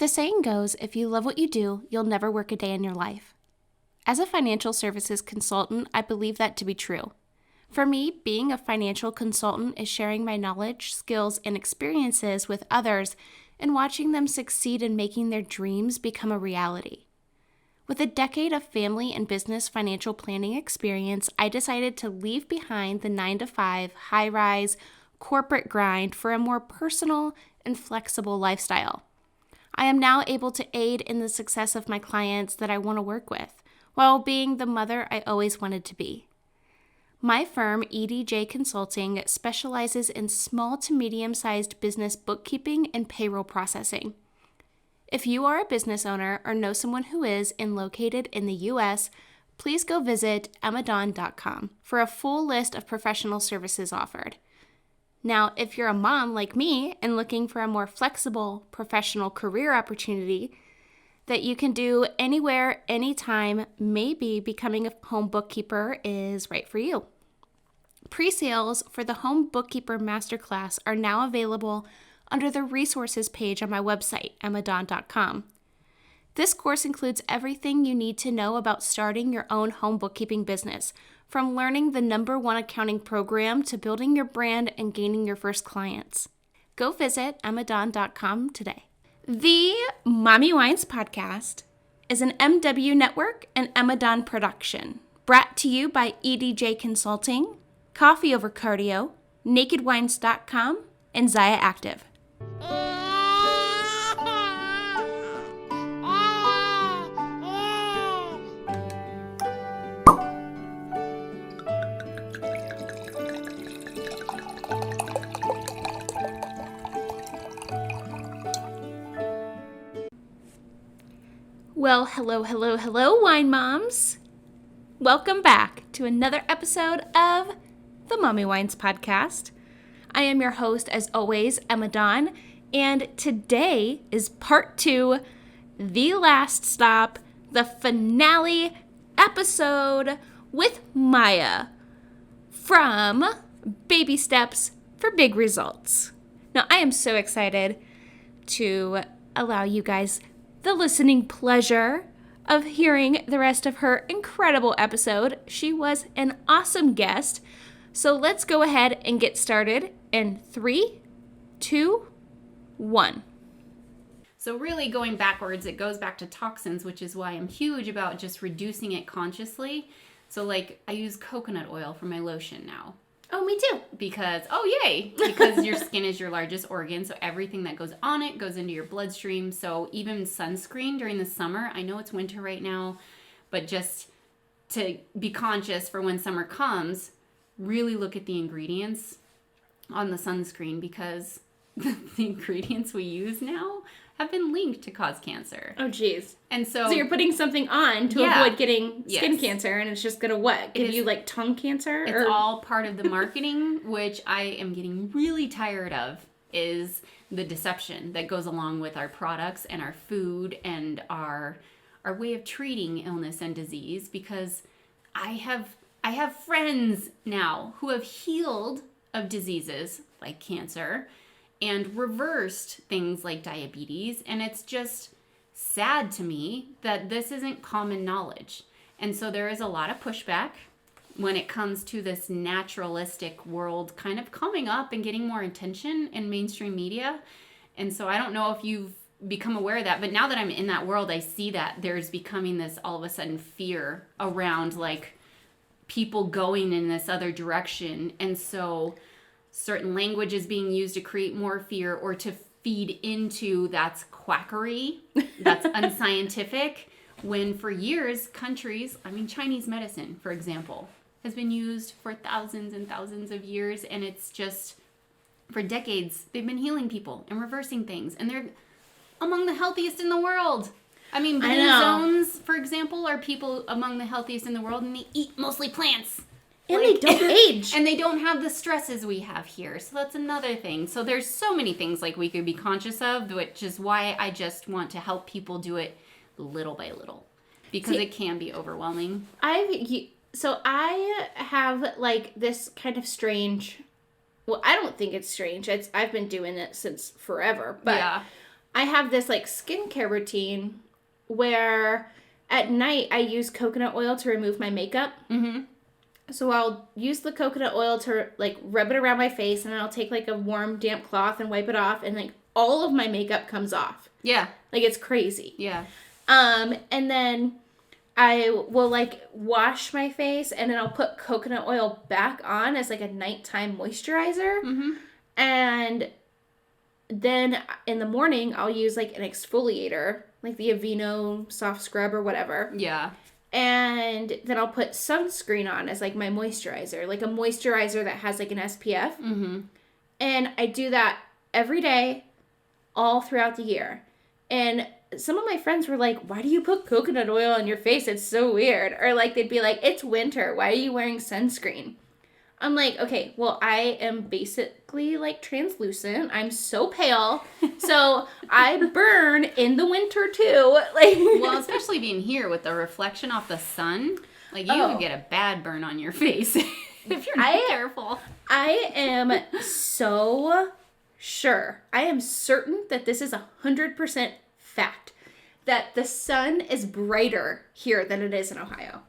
The saying goes, if you love what you do, you'll never work a day in your life. As a financial services consultant, I believe that to be true. For me, being a financial consultant is sharing my knowledge, skills, and experiences with others and watching them succeed in making their dreams become a reality. With a decade of family and business financial planning experience, I decided to leave behind the 9-to-5, high-rise, corporate grind for a more personal and flexible lifestyle. I am now able to aid in the success of my clients that I want to work with, while being the mother I always wanted to be. My firm, EDJ Consulting, specializes in small to medium-sized business bookkeeping and payroll processing. If you are a business owner or know someone who is and located in the U.S., please go visit emmadon.com for a full list of professional services offered. Now, if you're a mom like me and looking for a more flexible professional career opportunity that you can do anywhere, anytime, maybe becoming a home bookkeeper is right for you. Pre-sales for the Home Bookkeeper Masterclass are now available under the resources page on my website, emmadon.com. This course includes everything you need to know about starting your own home bookkeeping business, from learning the #1 accounting program to building your brand and gaining your first clients. Go visit emmadon.com today. The Mommy Wines podcast is an MW Network and Emmadon production, brought to you by EDJ Consulting, Coffee Over Cardio, NakedWines.com, and Zaya Active. Well, hello, wine moms. Welcome back to another episode of the Mommy Wines podcast. I am your host, as always, Emmadon, and today is part 2, the last stop, the finale episode with Maya from Baby Steps for Big Results. Now, I am so excited to allow you guys the listening pleasure of hearing the rest of her incredible episode. She was an awesome guest. So let's go ahead and get started in 3, 2, 1. So really going backwards, it goes back to toxins, which is why I'm huge about just reducing it consciously. So like I use coconut oil for my lotion now. Oh, me too. Because your skin is your largest organ. So everything that goes on it goes into your bloodstream. So even sunscreen during the summer, I know it's winter right now, but just to be conscious for when summer comes, really look at the ingredients on the sunscreen, because the ingredients we use now have been linked to cause cancer. Oh, geez. And so you're putting something on to avoid getting skin cancer, and it's just going to what? Give you like tongue cancer? It's all part of the marketing, which I am getting really tired of, is the deception that goes along with our products and our food and our way of treating illness and disease, because I have friends now who have healed of diseases like cancer and reversed things like diabetes. And it's just sad to me that this isn't common knowledge. And so there is a lot of pushback when it comes to this naturalistic world kind of coming up and getting more attention in mainstream media. And so I don't know if you've become aware of that, but now that I'm in that world, I see that there's becoming this all of a sudden fear around like people going in this other direction. And so certain language is being used to create more fear or to feed into that's quackery, that's unscientific, when for years countries, Chinese medicine, for example, has been used for thousands and thousands of years, and it's just, for decades, they've been healing people and reversing things, and they're among the healthiest in the world. Blue zones, for example, are people among the healthiest in the world, and they eat mostly plants. And they don't age. And they don't have the stresses we have here. So that's another thing. So there's so many things like we could be conscious of, which is why I just want to help people do it little by little. Because it can be overwhelming. I have like this kind of strange, well, I don't think it's strange. I've been doing it since forever. But I have this like skincare routine where at night I use coconut oil to remove my makeup. Mm-hmm. So I'll use the coconut oil to like rub it around my face, and then I'll take like a warm damp cloth and wipe it off, and like all of my makeup comes off. Yeah. Like it's crazy. Yeah. And then I will like wash my face, and then I'll put coconut oil back on as like a nighttime moisturizer. Mm-hmm. And then in the morning I'll use like an exfoliator, like the Aveeno soft scrub or whatever. Yeah. And then I'll put sunscreen on as like my moisturizer, like a moisturizer that has like an SPF. Mm-hmm. And I do that every day, all throughout the year. And some of my friends were like, why do you put coconut oil on your face? It's so weird. Or like, they'd be like, it's winter. Why are you wearing sunscreen? I'm like, okay, well, I am basically like translucent. I'm so pale. So I burn in the winter too. Like, Well, especially being here with the reflection off the sun, like you Oh. could get a bad burn on your face if you're not careful. I am so sure. I am certain that this is 100% fact. That the sun is brighter here than it is in Ohio.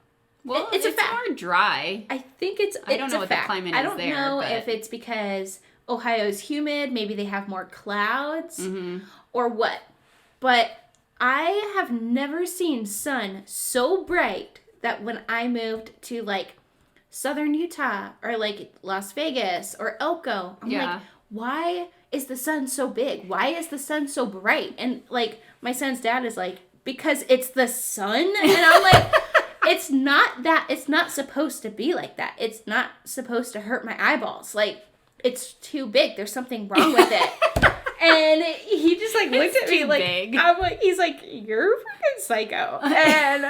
Well, It's a it's fact. more dry. I think it's I don't it's know a what the fact. climate I is don't there, know but- if it's because Ohio's humid, maybe they have more clouds, Mm-hmm. or what. But I have never seen sun so bright that when I moved to like southern Utah or like Las Vegas or Elko, I'm Yeah. like, why is the sun so big? Why is the sun so bright? And like my son's dad is like, because it's the sun. And I'm like, it's not supposed to be like that. It's not supposed to hurt my eyeballs. Like, it's too big. There's something wrong with it. And he just like looked It's at me too like, big. I'm like, he's like, you're freaking psycho. And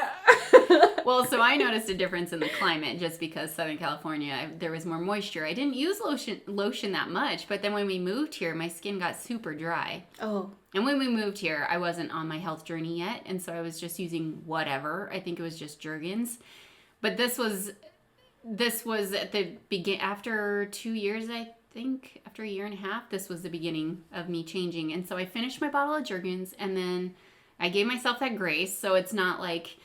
Well, so I noticed a difference in the climate just because Southern California, there was more moisture. I didn't use lotion that much, but then when we moved here, my skin got super dry. oh, And when we moved here, I wasn't on my health journey yet, and so I was just using whatever. I think it was just Jergens. But this was at the after 2 years, I think, after a year and a half, this was the beginning of me changing. And so I finished my bottle of Jergens, and then I gave myself that grace. So it's not like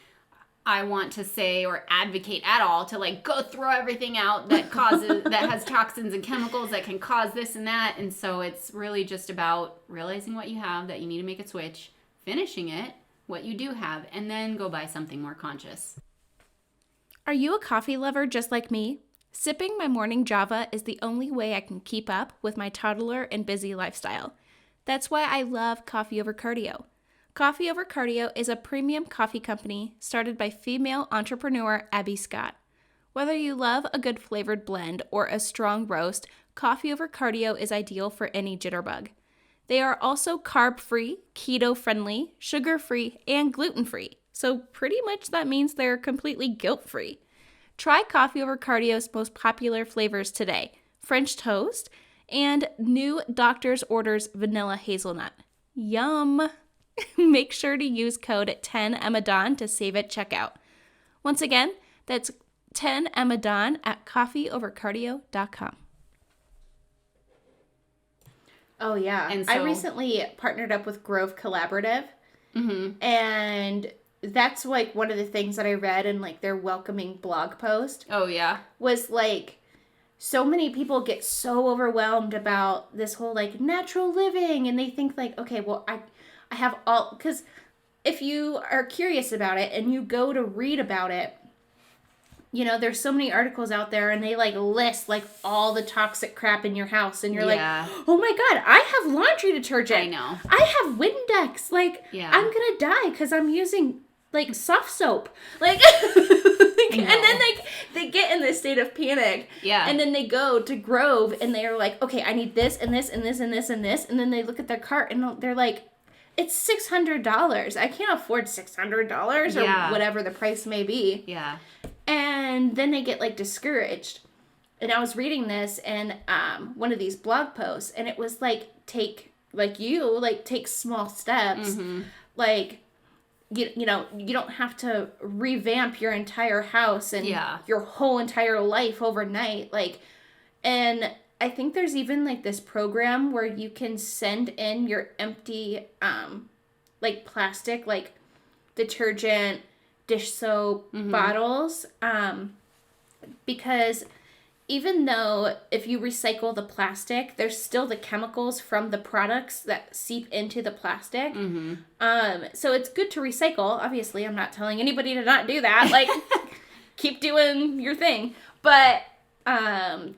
I want to say or advocate at all to like go throw everything out that that has toxins and chemicals that can cause this and that. And so it's really just about realizing what you have, that you need to make a switch, finishing it, what you do have, and then go buy something more conscious. are you a coffee lover just like me? Sipping my morning Java is the only way I can keep up with my toddler and busy lifestyle. That's why I love Coffee Over Cardio. Coffee Over Cardio is a premium coffee company started by female entrepreneur Abby Scott. Whether you love a good flavored blend or a strong roast, Coffee Over Cardio is ideal for any jitterbug. They are also carb-free, keto-friendly, sugar-free, and gluten-free. So pretty much that means they're completely guilt-free. Try Coffee Over Cardio's most popular flavors today, French toast and new Doctor's Orders vanilla hazelnut. Yum! Make sure to use code 10EMADON to save at checkout. Once again, that's 10EMADON at coffeeovercardio.com. Oh, yeah. And I so- recently partnered up with Grove Collaborative. Mm-hmm. And that's like one of the things that I read in like their welcoming blog post Oh, yeah. was like, so many people get so overwhelmed about this whole like natural living, and they think like, okay, well, I have all, because if you are curious about it and you go to read about it, you know, there's so many articles out there and they like list like all the toxic crap in your house, and you're Yeah. like, oh my God, I have laundry detergent. I know. I have Windex. Like, Yeah. I'm gonna die because I'm using like soft soap. Like, and then they get in this state of panic. Yeah. And then they go to Grove and they're like, okay, I need this and this and this and this and this. And then they look at their cart and they're like, it's $600. I can't afford $600 or Yeah. whatever the price may be. Yeah. And then they get like discouraged. And I was reading this in one of these blog posts, and it was like, take small steps. Mm-hmm. Like, you know, you don't have to revamp your entire house and Yeah. your whole entire life overnight. Like, and I think there's even like this program where you can send in your empty like plastic, like detergent, dish soap bottles, because even though if you recycle the plastic, there's still the chemicals from the products that seep into the plastic. So it's good to recycle. Obviously, I'm not telling anybody to not do that. Like, keep doing your thing. But I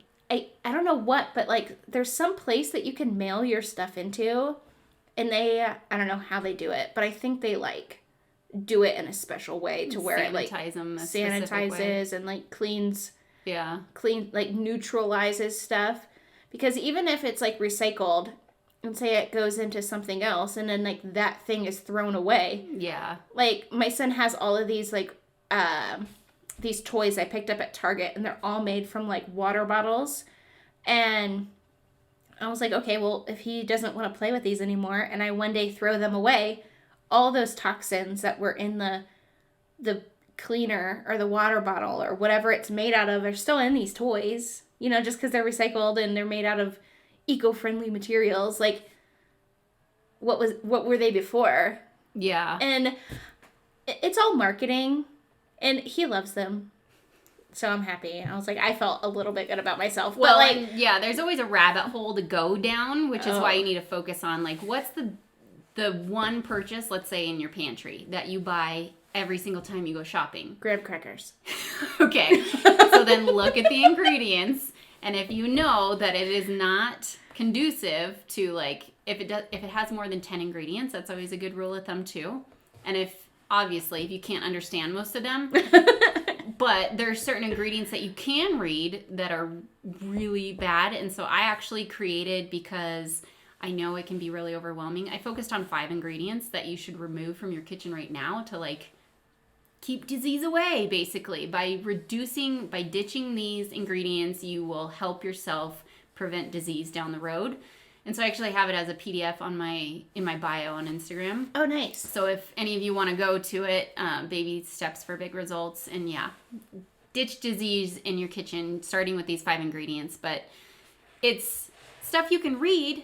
don't know what, but like there's some place that you can mail your stuff into, and I don't know how they do it, but I think they like do it in a special way to where it like sanitizes and like cleans, like neutralizes stuff. Because even if it's like recycled and say it goes into something else and then like that thing is thrown away, like my son has all of these like these toys I picked up at Target, and they're all made from like water bottles. And I was like, okay, well, if he doesn't want to play with these anymore and I one day throw them away, all those toxins that were in the cleaner or the water bottle or whatever it's made out of are still in these toys, you know, just because they're recycled and they're made out of eco-friendly materials. Like, what were they before? And it's all marketing, and he loves them. So I'm happy. I was like, I felt a little bit good about myself. Well, but like, there's always a rabbit hole to go down, which is why you need to focus on, like, what's the one purchase, let's say, in your pantry that you buy every single time you go shopping? graham crackers. Okay. So then look at the ingredients, and if you know that it is not conducive to, like, if it has more than 10 ingredients, that's always a good rule of thumb too. And if you can't understand most of them, but there are certain ingredients that you can read that are really bad. And so I actually created, because I know it can be really overwhelming, I focused on 5 ingredients that you should remove from your kitchen right now to like keep disease away, basically. By ditching these ingredients, you will help yourself prevent disease down the road. And so I actually have it as a PDF in my bio on Instagram. Oh, nice. So if any of you want to go to it, baby steps for big results. And ditch disease in your kitchen, starting with these 5 ingredients. But it's stuff you can read,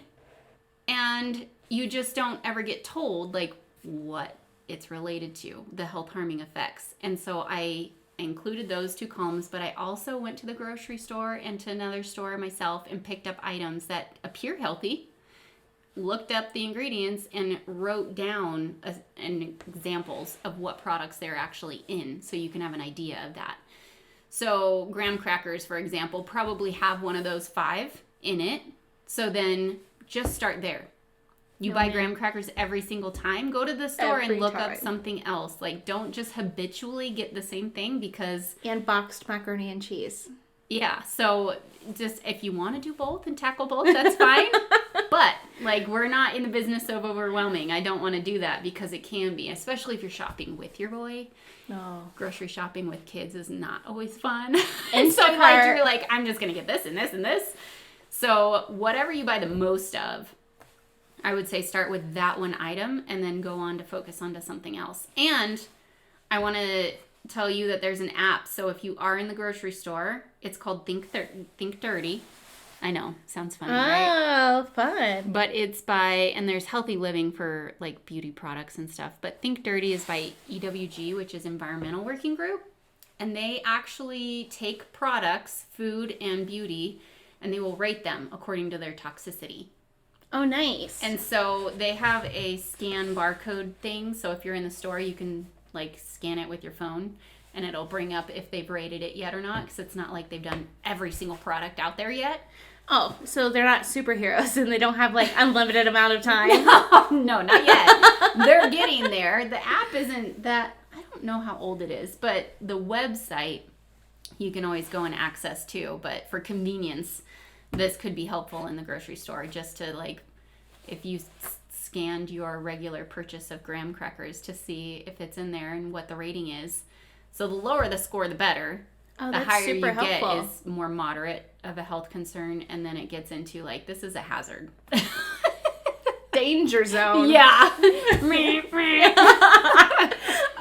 and you just don't ever get told like what it's related to, the health harming effects. And so I included those 2 columns, but I also went to the grocery store and to another store myself and picked up items that appear healthy, looked up the ingredients, and wrote down examples of what products they're actually in, so you can have an idea of that. So graham crackers, for example, probably have one of those 5 in it. So then just start there. You buy graham crackers every single time. Go to the store and look up something else. Like, don't just habitually get the same thing, because... And boxed macaroni and cheese. Yeah, so just if you want to do both and tackle both, that's fine. But, like, we're not in the business of overwhelming. I don't want to do that, because it can be, especially if you're shopping with your boy. No. Grocery shopping with kids is not always fun. And so, like, you're like, I'm just going to get this and this and this. So whatever you buy the most of, I would say start with that one item and then go on to focus onto something else. And I want to tell you that there's an app. So if you are in the grocery store, it's called Think Dirty. I know, sounds funny, right? Oh, fun. But it's and there's Healthy Living for like beauty products and stuff. But Think Dirty is by EWG, which is Environmental Working Group. And they actually take products, food and beauty, and they will rate them according to their toxicity. Oh, nice. And so they have a scan barcode thing. So if you're in the store, you can like scan it with your phone, and it'll bring up if they've rated it yet or not, because it's not like they've done every single product out there yet. Oh, so they're not superheroes and they don't have like unlimited amount of time? No, not yet. They're getting there. The app isn't that, I don't know how old it is, but the website you can always go and access too. But for convenience, this could be helpful in the grocery store, just to like, if you scanned your regular purchase of graham crackers to see if it's in there and what the rating is. So the lower the score, the better. Oh, the that's higher super you helpful. get is more moderate of a health concern, and then it gets into like, this is a hazard. Danger zone. Yeah.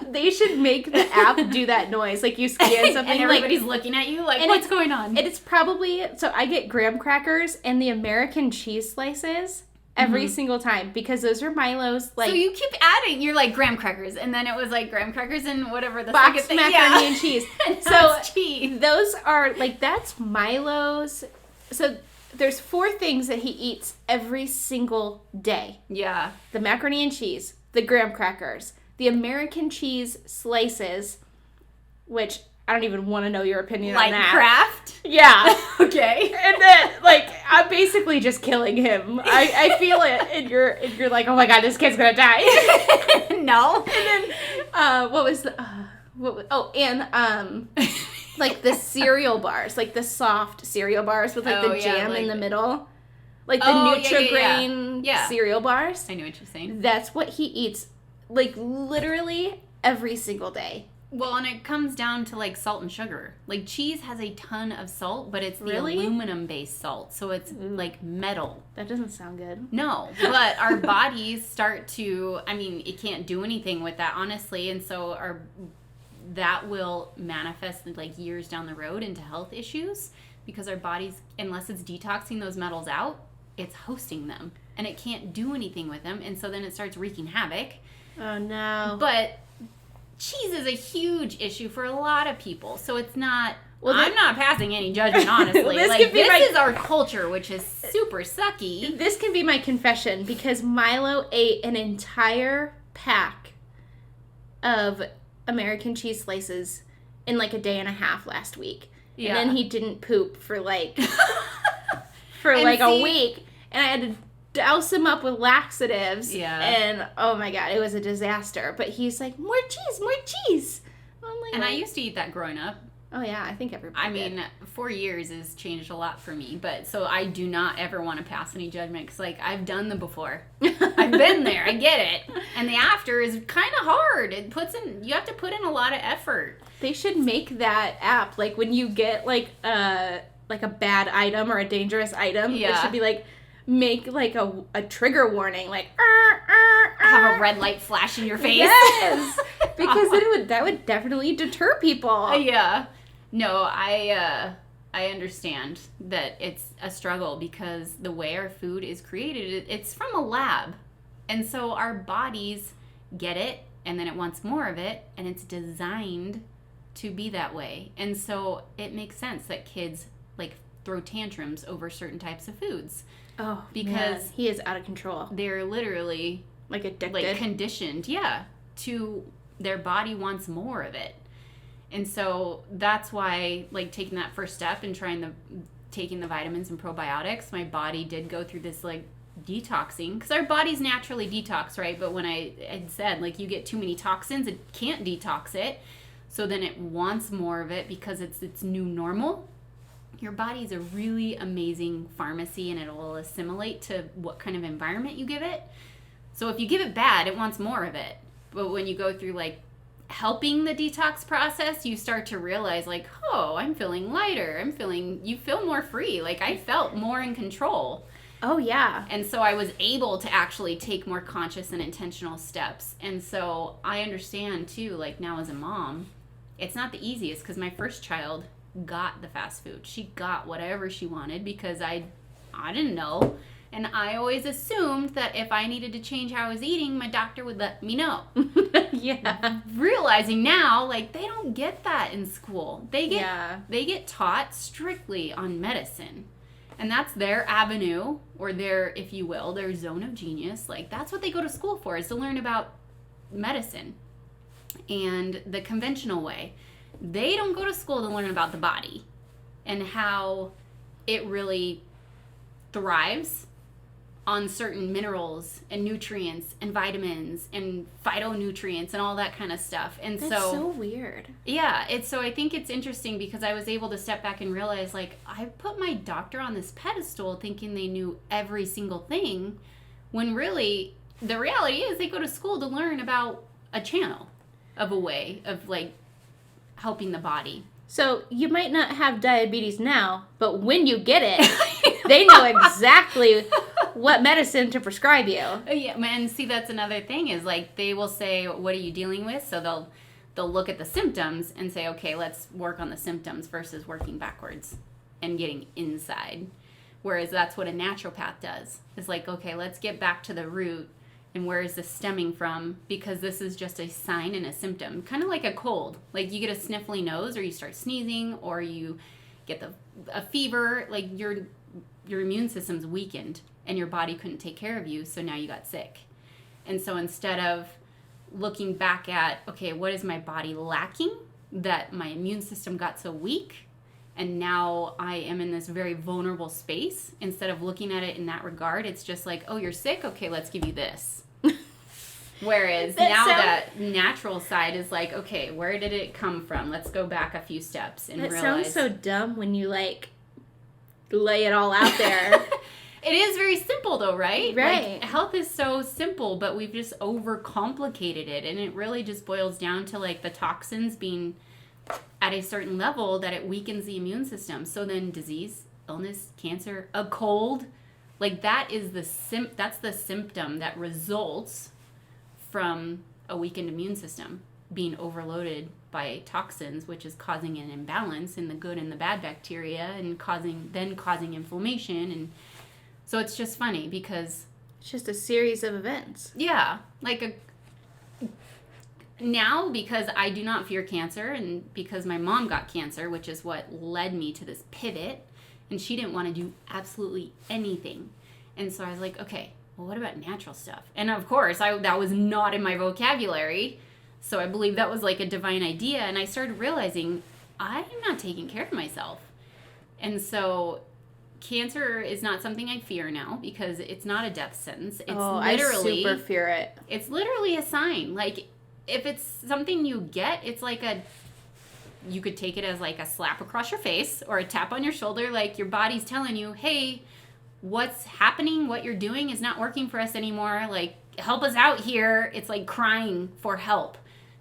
They They should make the app do that noise. Like you scan something, and everybody's looking at you like, what's going on? And it's probably, so I get graham crackers and the American cheese slices every single time because those are Milo's, like... So you keep adding, you're like graham crackers, and then it was like graham crackers and whatever the boxed second thing. macaroni and cheese. And so it's cheese. Those are, like, that's Milo's. So there's 4 things that he eats every single day. Yeah. The macaroni and cheese, the graham crackers, the American cheese slices, which I don't even want to know your opinion on that. Kraft? Yeah. Okay. And then, like, I'm basically just killing him. I feel it, and you're like, oh my god, this kid's gonna die. No. And then, what was the, like the cereal bars, like the soft cereal bars with, like, the jam in the middle. Like the Nutri-Grain cereal bars. I know what you're saying. That's what he eats, like, literally every single day. Well, and it comes down to, like, salt and sugar. Like, cheese has a ton of salt, but it's the Really? aluminum-based salt, so it's, like, metal. That doesn't sound good. No, but our bodies start to, I mean, it can't do anything with that, honestly, and so that will manifest, like, years down the road into health issues because our bodies, unless it's detoxing those metals out, it's hosting them, and it can't do anything with them, and so then it starts wreaking havoc. Oh, no. But cheese is a huge issue for a lot of people, so it's not... Well, I'm not passing any judgment, honestly. This Like, this is our culture, which is super sucky. This can be my confession because Milo ate an entire pack of American cheese slices in, like, a day and a half last week. Yeah. And then he didn't poop for, like, And a week. And I had to douse him up with laxatives. Yeah. And, oh my god, it was a disaster. But he's like, more cheese, more cheese. I'm like, And I used to eat that growing up. oh yeah, I think everybody I mean, 4 years has changed a lot for me, but so I do not ever want to pass any judgment because, like, I've done the before. I've been there. I get it. And the after is kind of hard. You have to put in a lot of effort. They should make that app, like, when you get, like a bad item or a dangerous item, it Yeah. should be, like, make, like, a trigger warning, like, Have a red light flash in your face. yes! Because that would definitely deter people. Yeah. No, I understand that it's a struggle because the way our food is created, it's from a lab. And so our bodies get it, and then it wants more of it, and it's designed to be that way. And so it makes sense that kids, like, throw tantrums over certain types of foods. Oh, Because- man. He is out of control. They're literally, Like, addicted. like, conditioned, to their body wants more of it. And so that's why, like, taking that first step and taking the vitamins and probiotics, my body did go through this, like, detoxing. Because our bodies naturally detox, right? But when I had said, like, you get too many toxins, it can't detox it. So then it wants more of it because it's its new normal. Your body is a really amazing pharmacy, and it will assimilate to what kind of environment you give it. So if you give it bad, it wants more of it. But when you go through, like, helping the detox process, you start to realize, like, oh, I'm feeling lighter. You feel more free. Like, I felt more in control. Oh, yeah. And so I was able to actually take more conscious and intentional steps. And so I understand, too, like, now as a mom, it's not the easiest because my first child got the fast food. She got whatever she wanted because I didn't know. And I always assumed that if I needed to change how I was eating, my doctor would let me know. Yeah. Realizing now, like, they don't get that in school. They get taught strictly on medicine. And that's their avenue, or their, if you will, their zone of genius. Like, that's what they go to school for, is to learn about medicine and the conventional way. They don't go to school to learn about the body and how it really thrives on certain minerals and nutrients and vitamins and phytonutrients and all that kind of stuff. And That's so weird. yeah, so I think it's interesting because I was able to step back and realize, like, I put my doctor on this pedestal thinking they knew every single thing, when really the reality is they go to school to learn about a channel of a way of, like, helping the body. So you might not have diabetes now, but when you get it, they know exactly what medicine to prescribe you. Yeah, and see, that's another thing is, like, they will say, what are you dealing with? So they'll look at the symptoms and say, okay, let's work on the symptoms versus working backwards and getting inside. Whereas that's what a naturopath does. It's like, okay, let's get back to the root and where is this stemming from? Because this is just a sign and a symptom. Kind of like a cold. Like you get a sniffly nose or you start sneezing or you get a fever. Like your immune system's weakened and your body couldn't take care of you, so now you got sick. And so instead of looking back at, okay, what is my body lacking that my immune system got so weak? And now I am in this very vulnerable space. Instead of looking at it in that regard, it's just like, oh, you're sick? Okay, let's give you this. Whereas that natural side is like, okay, where did it come from? Let's go back a few steps and realize. It sounds so dumb when you, like, lay it all out there. It is very simple, though, right? Right. Like, health is so simple, but we've just overcomplicated it. And it really just boils down to, like, the toxins being at a certain level that it weakens the immune system. So then disease, illness, cancer, a cold, like that is that's the symptom that results from a weakened immune system being overloaded by toxins, which is causing an imbalance in the good and the bad bacteria and causing inflammation. And so it's just funny because it's just a series of events. Yeah, like now, because I do not fear cancer and because my mom got cancer, which is what led me to this pivot, and she didn't want to do absolutely anything. And so I was like, okay, well, what about natural stuff? And of course, that was not in my vocabulary. So I believe that was like a divine idea. And I started realizing I'm not taking care of myself. And so cancer is not something I fear now because it's not a death sentence. It's I super fear it. It's literally a sign. Like, if it's something you get, it's like you could take it as like a slap across your face or a tap on your shoulder. Like your body's telling you, hey, what's happening, what you're doing is not working for us anymore. Like, help us out here. It's like crying for help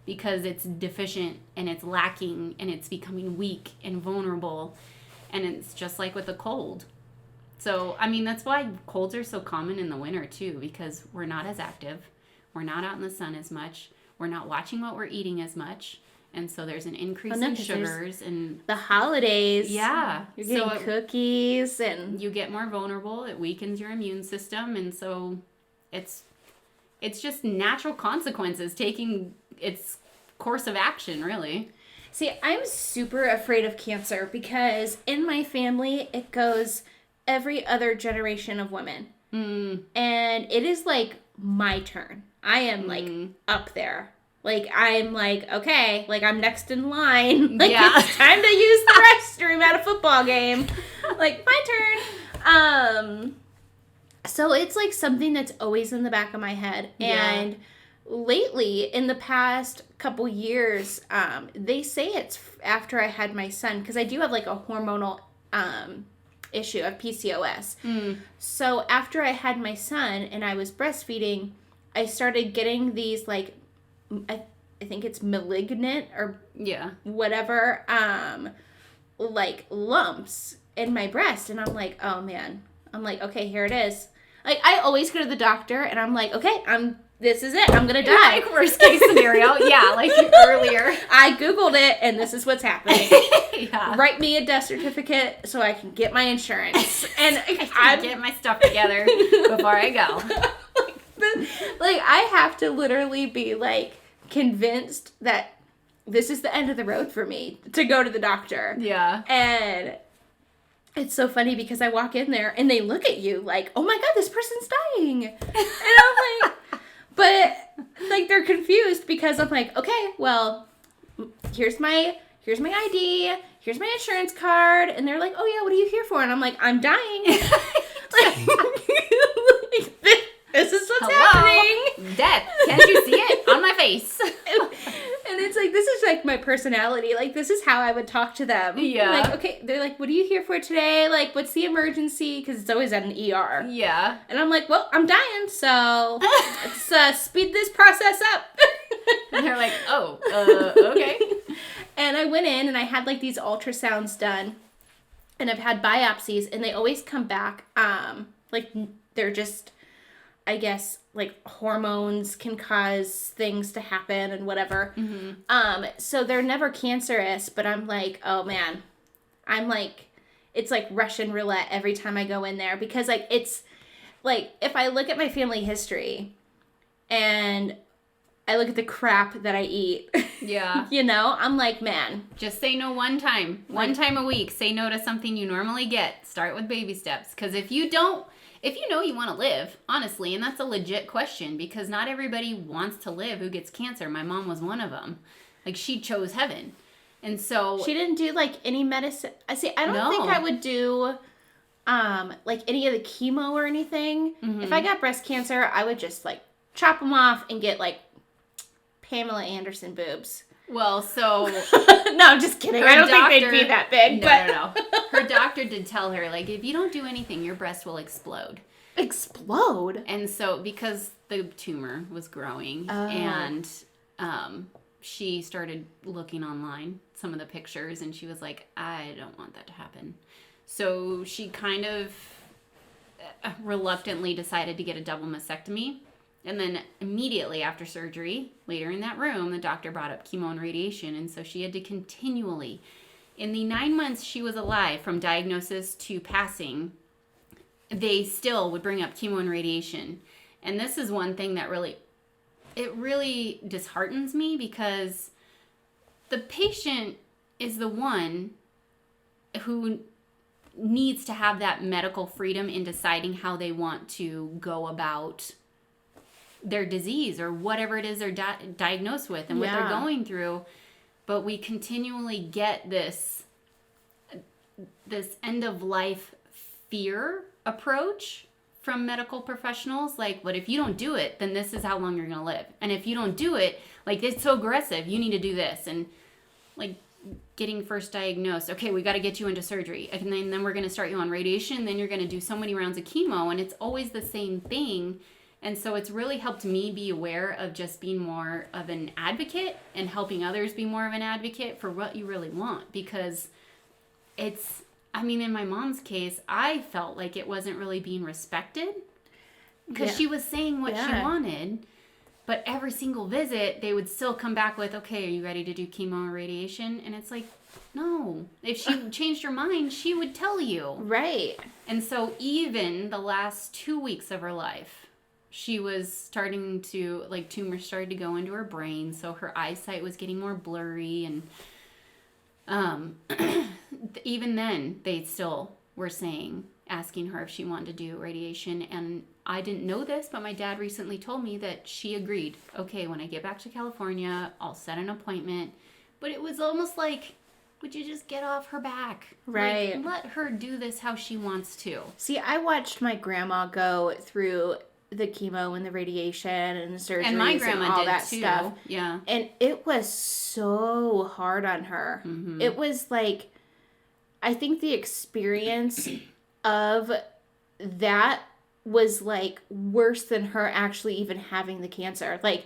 because it's deficient and it's lacking and it's becoming weak and vulnerable. And it's just like with a cold. So, I mean, that's why colds are so common in the winter too, because we're not as active. We're not out in the sun as much. We're not watching what we're eating as much. And so there's an increase in sugars and the holidays. Yeah. You're getting cookies and you get more vulnerable. It weakens your immune system. And so it's just natural consequences taking its course of action, really. See, I'm super afraid of cancer because in my family, it goes every other generation of women. And it is like my turn. I am like up there. Like I'm like, okay, like I'm next in line. Like it's time to use the restroom at a football game. Like my turn. So it's like something that's always in the back of my head. And lately, in the past couple years, they say it's after I had my son because I do have like a hormonal issue of PCOS. So after I had my son and I was breastfeeding, I started getting these like, I think it's malignant or whatever, like lumps in my breast. And I'm like, oh man. I'm like, okay, here it is. Like I always go to the doctor and I'm like, okay, this is it. I'm going to die. Like worst case scenario. Yeah, like earlier. I Googled it and this is what's happening. Write me a death certificate so I can get my insurance. And I get my stuff together before I go. Like, I have to literally be, like, convinced that this is the end of the road for me to go to the doctor. Yeah. And it's so funny because I walk in there and they look at you like, oh my God, this person's dying. And I'm like, but, like, they're confused because I'm like, okay, well, here's my ID, here's my insurance card. And they're like, oh yeah, what are you here for? And I'm like, I'm dying. This is what's happening. Death. Can't you see it? On my face. And it's like, this is like my personality. Like, this is how I would talk to them. Yeah. Like, okay, they're like, what are you here for today? Like, what's the emergency? Because it's always at an ER. Yeah. And I'm like, well, I'm dying, so let's speed this process up. And they're like, oh, okay. And I went in and I had like these ultrasounds done. And I've had biopsies and they always come back, like, they're just I guess, like, hormones can cause things to happen and whatever. So they're never cancerous, but I'm like, oh man, I'm like, it's like Russian roulette every time I go in there, because like it's like, if I look at my family history and I look at the crap that I eat, Yeah. I'm like, man. Just say no one time. One time a week. Say no to something you normally get. Start with baby steps. Because if you know you want to live, honestly, and that's a legit question, because not everybody wants to live who gets cancer. My mom was one of them. Like, she chose heaven. And so... She didn't do, like, any medicine. I don't think I would do, like, any of the chemo or anything. If I got breast cancer, I would just, like, chop them off and get, like, Pamela Anderson boobs. Well, so... No, I'm just kidding. I don't think they'd be that big. No. Her doctor did tell her, like, if you don't do anything, your breast will explode. Explode? And so, because the tumor was growing, and she started looking online, some of the pictures, and she was like, I don't want that to happen. So she kind of reluctantly decided to get a double mastectomy. And then immediately after surgery, later in that room, the doctor brought up chemo and radiation. And so she had to continually, in the 9 months she was alive from diagnosis to passing, they still would bring up chemo and radiation. And this is one thing that really disheartens me, because the patient is the one who needs to have that medical freedom in deciding how they want to go about their disease or whatever it is they're diagnosed with and what they're going through. But we continually get this end of life fear approach from medical professionals. Like, but if you don't do it, then this is how long you're going to live. And if you don't do it, like, it's so aggressive, you need to do this. And like, getting first diagnosed, okay, we got to get you into surgery, and then we're going to start you on radiation, then you're going to do so many rounds of chemo, and it's always the same thing. And so it's really helped me be aware of just being more of an advocate and helping others be more of an advocate for what you really want. Because in my mom's case, I felt like it wasn't really being respected, because she was saying what she wanted. But every single visit, they would still come back with, okay, are you ready to do chemo or radiation? And it's like, no. If she changed her mind, she would tell you. Right. And so even the last 2 weeks of her life, she was starting to, like, tumors started to go into her brain. So her eyesight was getting more blurry. And even then, they still were asking her if she wanted to do radiation. And I didn't know this, but my dad recently told me that she agreed. Okay, when I get back to California, I'll set an appointment. But it was almost like, would you just get off her back? Right. Like, let her do this how she wants to. See, I watched my grandma go through the chemo and the radiation and the surgeries and my grandma and all that too. Stuff. Yeah. And it was so hard on her. Mm-hmm. It was like, I think the experience of that was like worse than her actually even having the cancer. Like,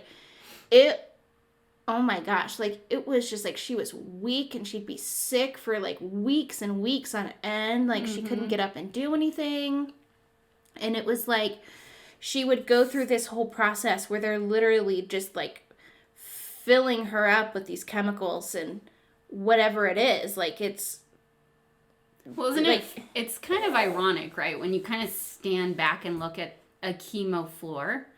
oh my gosh, like, it was just like she was weak and she'd be sick for like weeks and weeks on end. Like, she couldn't get up and do anything. And it was like she would go through this whole process where they're literally just like filling her up with these chemicals and whatever it is. Like, it's... Well, isn't it? It's kind of ironic, right? When you kind of stand back and look at a chemo floor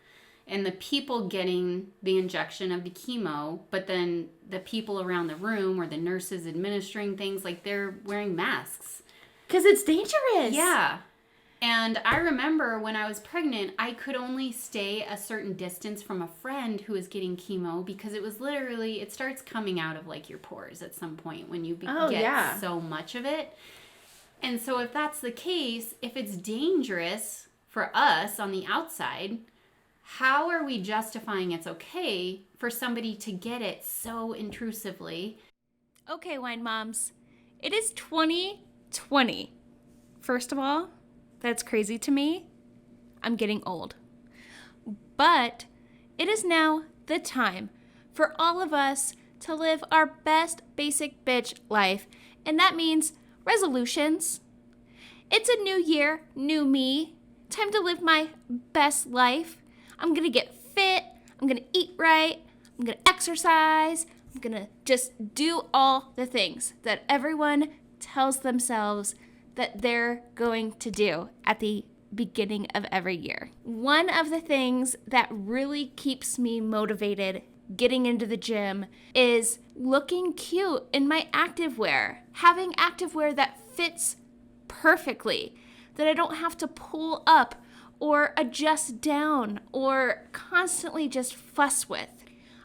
and the people getting the injection of the chemo, but then the people around the room or the nurses administering things, like, they're wearing masks. Because it's dangerous. Yeah. And I remember when I was pregnant, I could only stay a certain distance from a friend who was getting chemo, because it was literally, it starts coming out of like your pores at some point when you get so much of it. And so if that's the case, if it's dangerous for us on the outside, how are we justifying it's okay for somebody to get it so intrusively? Okay, wine moms, it is 2020. First of all, that's crazy to me. I'm getting old. But it is now the time for all of us to live our best basic bitch life. And that means resolutions. It's a new year, new me. time to live my best life. I'm going to get fit. I'm going to eat right. I'm going to exercise. I'm going to just do all the things that everyone tells themselves that they're going to do at the beginning of every year. One of the things that really keeps me motivated getting into the gym is looking cute in my activewear, having activewear that fits perfectly, that I don't have to pull up or adjust down or constantly just fuss with.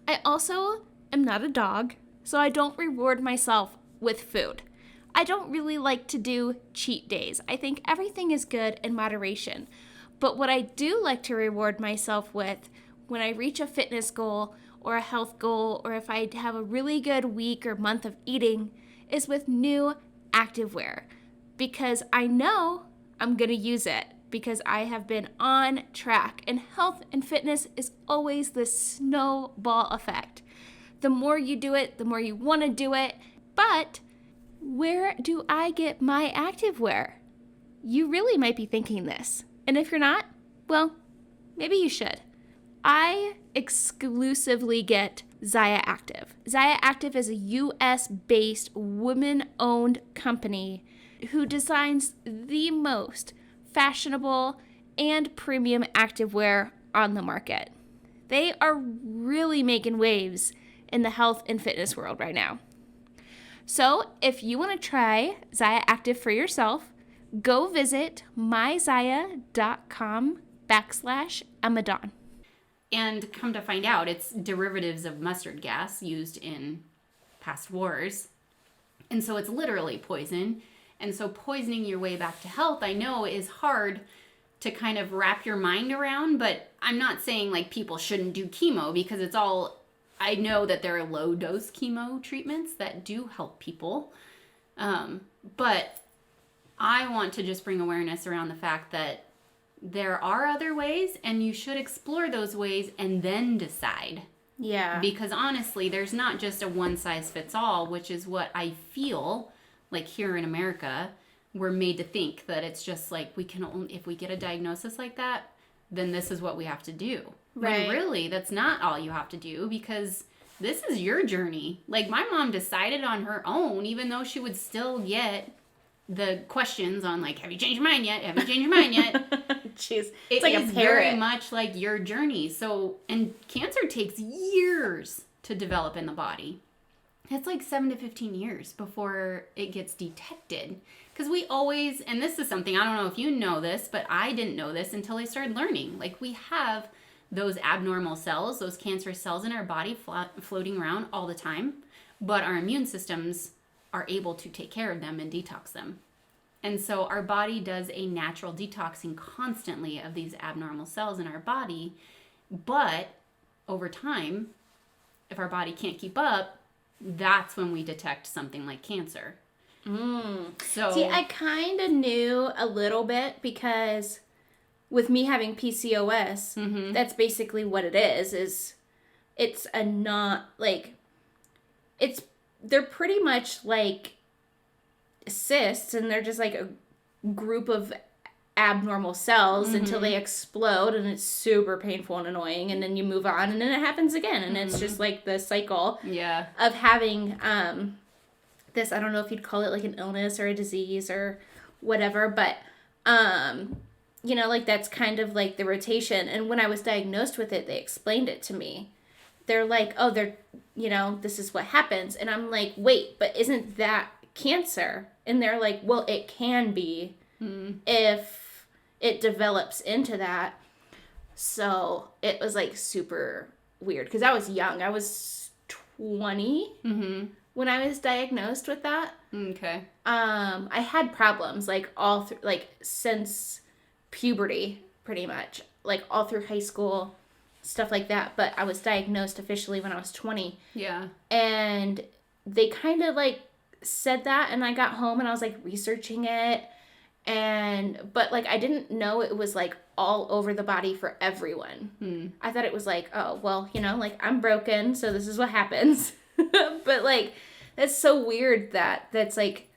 I also am not a dog, so I don't reward myself with food. I don't really like to do cheat days. I think everything is good in moderation. But what I do like to reward myself with when I reach a fitness goal or a health goal, or if I have a really good week or month of eating, is with new activewear. Because I know I'm going to use it, because I have been on track. And health and fitness is always this snowball effect. The more you do it, the more you want to do it. But where do I get my activewear? You really might be thinking this. And if you're not, well, maybe you should. I exclusively get Zaya Active. Zaya Active is a US-based, women-owned company who designs the most fashionable and premium activewear on the market. They are really making waves in the health and fitness world right now. So if you want to try Zaya Active for yourself, go visit myzaya.com/Emadan. And come to find out, it's derivatives of mustard gas used in past wars. And so it's literally poison. And so poisoning your way back to health, I know, is hard to kind of wrap your mind around. But I'm not saying like people shouldn't do chemo, because it's all, I know that there are low dose chemo treatments that do help people. But I want to just bring awareness around the fact that there are other ways, and you should explore those ways and then decide. Yeah. Because honestly, there's not just a one size fits all, which is what I feel like here in America, we're made to think that it's just like we can only, if we get a diagnosis like that, then this is what we have to do. Right. When really, that's not all you have to do, because this is your journey. Like my mom decided on her own, even though she would still get the questions on like, have you changed your mind yet? Have you changed your mind yet? Jeez. It's like a parrot. very much like your journey. So, and cancer takes years to develop in the body. It's like 7 to 15 years before it gets detected. Because we always, and this is something, I don't know if you know this, but I didn't know this until I started learning. Like we have those abnormal cells, those cancerous cells in our body floating around all the time, but our immune systems are able to take care of them and detox them. And so our body does a natural detoxing constantly of these abnormal cells in our body. But over time, if our body can't keep up, that's when we detect something like cancer. So See, I kind of knew a little bit, because with me having PCOS, that's basically what it is it's a not like, they're pretty much like cysts, and they're just like a group of abnormal cells until they explode, and it's super painful and annoying, and then you move on, and then it happens again, and it's just like the cycle of having this, I don't know if you'd call it like an illness or a disease or whatever, but you know, like that's kind of like the rotation. And when I was diagnosed with it, they explained it to me. They're like, oh, you know, this is what happens. And I'm like, wait, but isn't that cancer? And they're like, well, it can be if it develops into that. So it was like super weird, because I was young. I was 20 when I was diagnosed with that. Okay. I had problems like all through, like since puberty, pretty much, like all through high school, stuff like that. But I was diagnosed officially when I was 20. Yeah. And they kind of like said that, and I got home and I was like researching it, but like I didn't know it was like all over the body for everyone. I thought it was like, oh, well, you know, like I'm broken, so this is what happens. But like that's so weird that that's like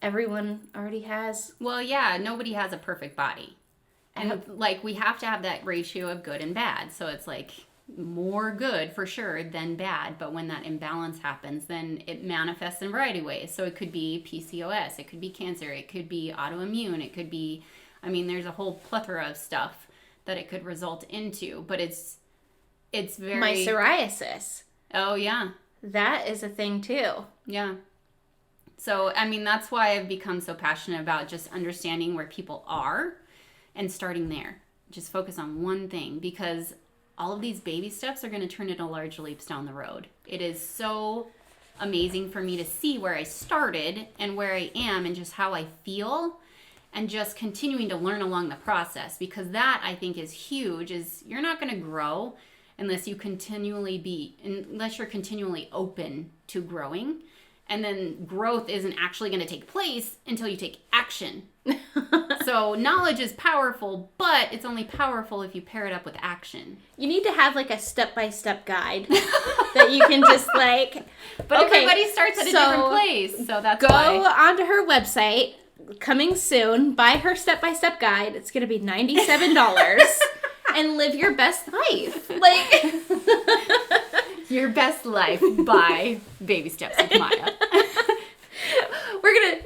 everyone already has. Well, yeah, nobody has a perfect body. And like we have to have that ratio of good and bad. So it's like more good for sure than bad. But when that imbalance happens, then it manifests in a variety of ways. So it could be PCOS, it could be cancer, it could be autoimmune, it could be, I mean, there's a whole plethora of stuff that it could result into. But it's very... My psoriasis. Oh, yeah. That is a thing too. Yeah. So, I mean, that's why I've become so passionate about just understanding where people are and starting there. Just focus on one thing, because all of these baby steps are going to turn into large leaps down the road. It is so amazing for me to see where I started and where I am and just how I feel, and just continuing to learn along the process, because that I think is huge. Is you're not going to grow unless you're continually open to growing. And then growth isn't actually going to take place until you take action. So knowledge is powerful, but it's only powerful if you pair it up with action. You need to have like a step-by-step guide that you can just like... But everybody starts at a different place, so that's why. Go onto her website, coming soon, buy her step-by-step guide. It's going to be $97 and live your best life. Like... Your Best Life by Baby Steps with Maya.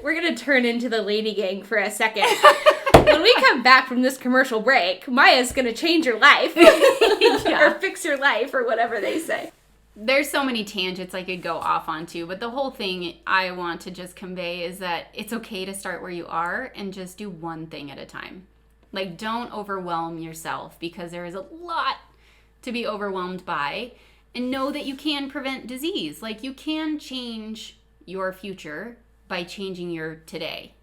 We're gonna turn into the lady gang for a second. When we come back from this commercial break, Maya's gonna change your life. Or fix your life, or whatever they say. There's so many tangents I could go off onto, but the whole thing I want to just convey is that it's okay to start where you are and just do one thing at a time. Like, don't overwhelm yourself, because there is a lot to be overwhelmed by. And know that you can prevent disease. Like, you can change your future by changing your today.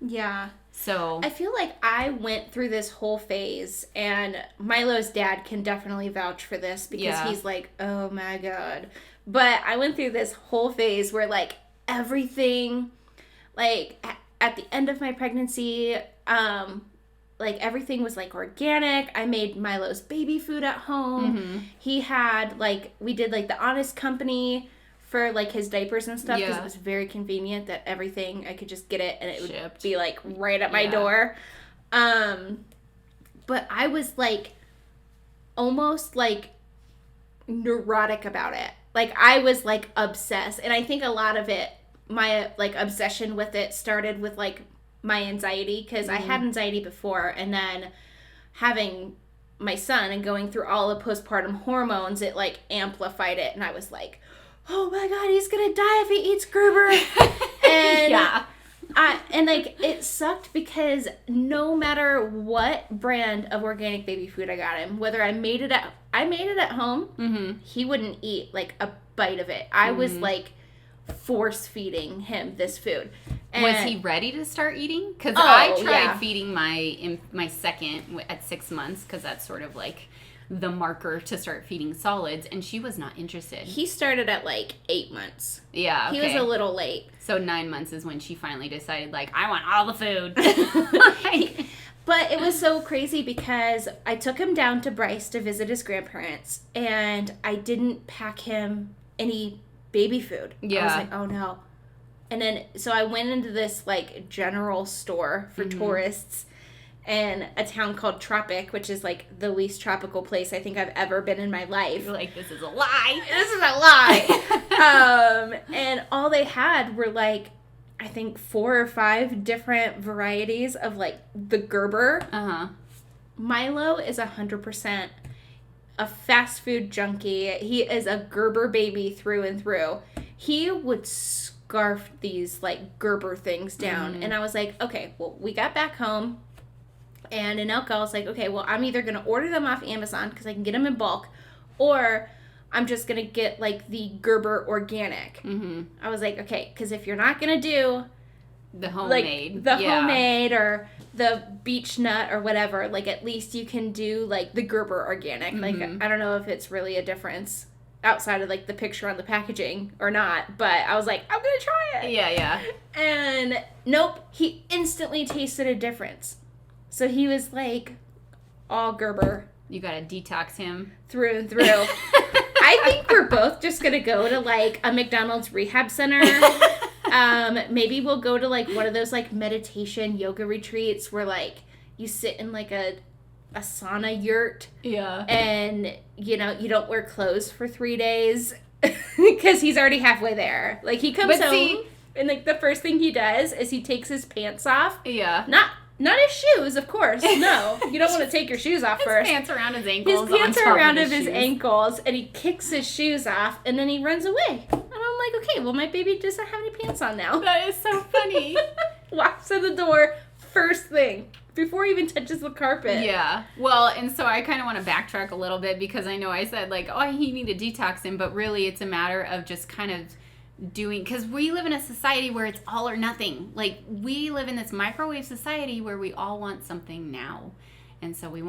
Yeah. So I feel like I went through this whole phase, and Milo's dad can definitely vouch for this, because he's like, oh my God. But I went through this whole phase where like everything, like at the end of my pregnancy, like everything was like organic. I made Milo's baby food at home. Mm-hmm. He had like, we did like the Honest Company for like his diapers and stuff, because it was very convenient that everything, I could just get it and it would be like right at my door. But I was like almost like neurotic about it. Like I was like obsessed. And I think a lot of it, my like obsession with it started with like my anxiety, because I had anxiety before, and then having my son and going through all the postpartum hormones, it like amplified it, and I was like, oh my God, he's gonna die if he eats Gerber. And and like it sucked, because no matter what brand of organic baby food I got him, whether I made it at home, he wouldn't eat like a bite of it. I was like force feeding him this food. And was he ready to start eating? Because I tried feeding my second at 6 months, because that's sort of like the marker to start feeding solids, and she was not interested. He started at like 8 months. Yeah, okay. He was a little late. So 9 months is when she finally decided, like, I want all the food. But it was so crazy, because I took him down to Bryce to visit his grandparents, and I didn't pack him any baby food. I was like, oh no. And then, so I went into this, like, general store for tourists in a town called Tropic, which is, like, the least tropical place I think I've ever been in my life. You're like, this is a lie. This is a lie. And all they had were, like, I think 4 or 5 different varieties of, like, the Gerber. Milo is 100% a fast food junkie. He is a Gerber baby through and through. He would scarf these like Gerber things down. And I was like, okay, well, we got back home, and Anelka was like, okay, well, I'm either gonna order them off Amazon because I can get them in bulk, or I'm just gonna get like the Gerber organic. I was like, okay, because if you're not gonna do the homemade, like the homemade or the beech nut or whatever, like at least you can do like the Gerber organic. Like I don't know if it's really a difference outside of like the picture on the packaging or not, but I was like, I'm gonna try it. Yeah. And nope, he instantly tasted a difference. So he was like all Gerber. You gotta detox him through and through. I think we're both just gonna go to like a McDonald's rehab center. Maybe we'll go to like one of those like meditation yoga retreats where like you sit in like a sauna yurt, Yeah. and you don't wear clothes for 3 days because he's already halfway there. Like he comes home and like the first thing he does is he takes his pants off. Yeah. Not his shoes, of course. No, you don't want to take your shoes off first. His pants around his ankles. His pants are around his shoes. ankles, and he kicks his shoes off, and then he runs away. And I'm like, okay, well, my baby doesn't have any pants on now. That is so funny. Walks in the door, first thing, before he even touches the carpet. Yeah. Well, and so I kind of want to backtrack a little bit because I know I said, like, oh, he needed to detox him, but really it's a matter of just kind of doing, because we live in a society where it's all or nothing. Like, we live in this microwave society where we all want something now. And so we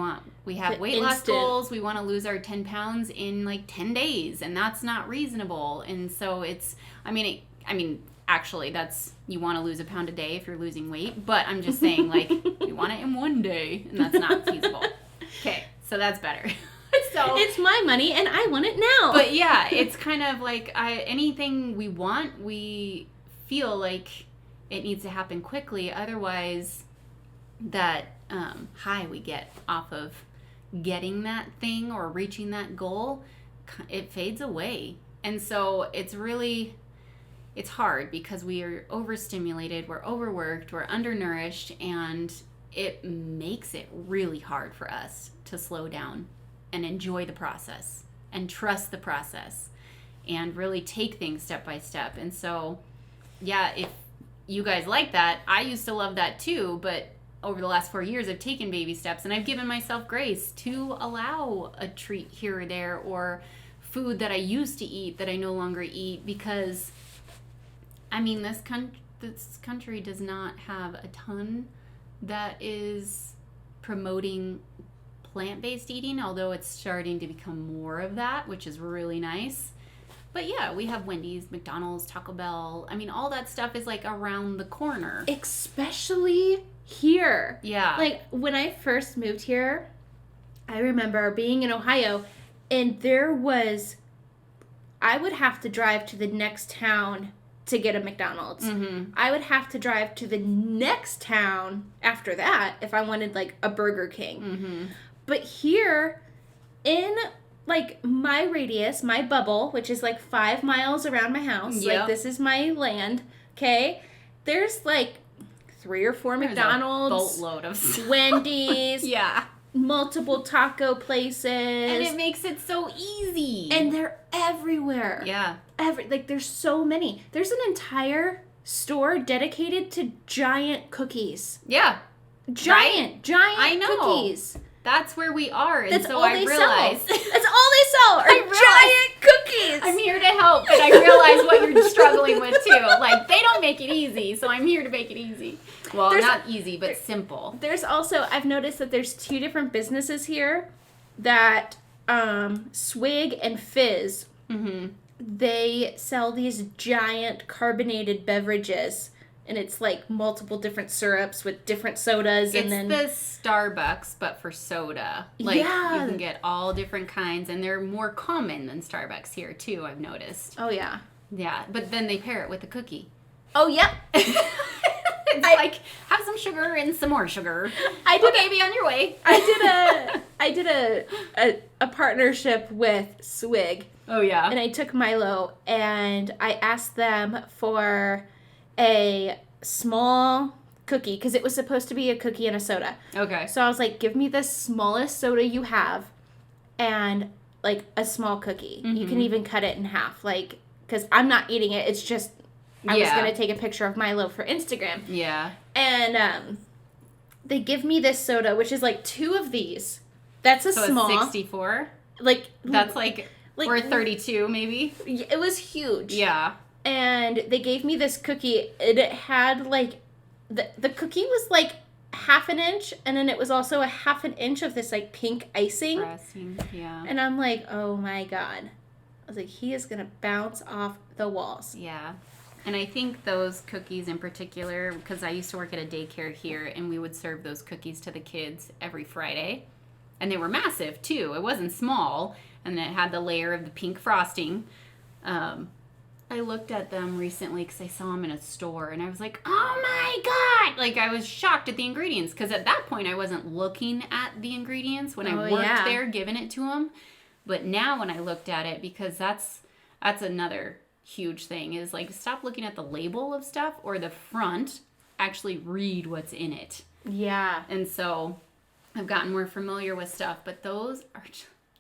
have weight loss goals. We want to lose our 10 pounds in like 10 days, and that's not reasonable. And so it's, actually, you want to lose a pound a day if you're losing weight, but I'm just saying, like, we want it in one day, and that's not feasible. Okay, so that's better. So it's my money, and I want it now. But yeah, it's kind of like anything we want, we feel like it needs to happen quickly. Otherwise, that high we get off of getting that thing or reaching that goal, it fades away. And so it's hard because we are overstimulated, we're overworked, we're undernourished, and it makes it really hard for us to slow down and enjoy the process and trust the process and really take things step by step. And so, yeah, if you guys like that, I used to love that too, but over the last 4 years, I've taken baby steps and I've given myself grace to allow a treat here or there, or food that I used to eat that I no longer eat, because this country does not have a ton that is promoting plant-based eating, although it's starting to become more of that, which is really nice. But yeah, we have Wendy's, McDonald's, Taco Bell. All that stuff is like around the corner. Especially here. Yeah. Like when I first moved here, I remember being in Ohio, and I would have to drive to the next town to get a McDonald's. Mm-hmm. I would have to drive to the next town after that if I wanted like a Burger King. Mm-hmm. But here, in like my radius, my bubble, which is like 5 miles around my house, yep. like this is my land, okay? There's like 3 or 4 McDonald's, a boatload of Wendy's, yeah, multiple taco places. And it makes it so easy. And they're everywhere. Yeah. There's so many. There's an entire store dedicated to giant cookies. Yeah. Giant I know. cookies. That's where we are. And That's so all I they realize. sell. That's all they sell are giant cookies. I'm here to help, but I realize what you're struggling with too. Like, they don't make it easy, so I'm here to make it easy. Well, not easy, but simple. There's also, I've noticed that there's 2 different businesses here that, Swig and Fizz, Mm-hmm. they sell these giant carbonated beverages, and it's like multiple different syrups with different sodas. It's and then the Starbucks, but for soda. Like, yeah. You can get all different kinds, and they're more common than Starbucks here, too, I've noticed. Oh, yeah. Yeah, but then they pair it with a cookie. Oh, yep. It's like, have some sugar and some more sugar. Okay, be on your way. I did a partnership with Swig. Oh, yeah. And I took Milo, and I asked them for a small cookie, because it was supposed to be a cookie and a soda. Okay. So I was like, give me the smallest soda you have, and like a small cookie. Mm-hmm. You can even cut it in half, like, because I'm not eating it. It's just I was gonna take a picture of Milo for Instagram. Yeah. And they give me this soda, which is like 2 of these. That's a small. So 64. Like that's like or 32 maybe. It was huge. Yeah. And they gave me this cookie, and it had like the cookie was like half an inch, and then it was also a half an inch of this like pink icing. Frosting, yeah. And I'm like, oh my god. I was like, he is gonna bounce off the walls. Yeah. And I think those cookies in particular, because I used to work at a daycare here, and we would serve those cookies to the kids every Friday. And they were massive, too. It wasn't small. And it had the layer of the pink frosting. I looked at them recently because I saw them in a store and I was like, oh my God. Like I was shocked at the ingredients because at that point I wasn't looking at the ingredients when I worked there giving it to them. But now when I looked at it, because that's another huge thing is like stop looking at the label of stuff or the front, actually read what's in it. Yeah. And so I've gotten more familiar with stuff, but those are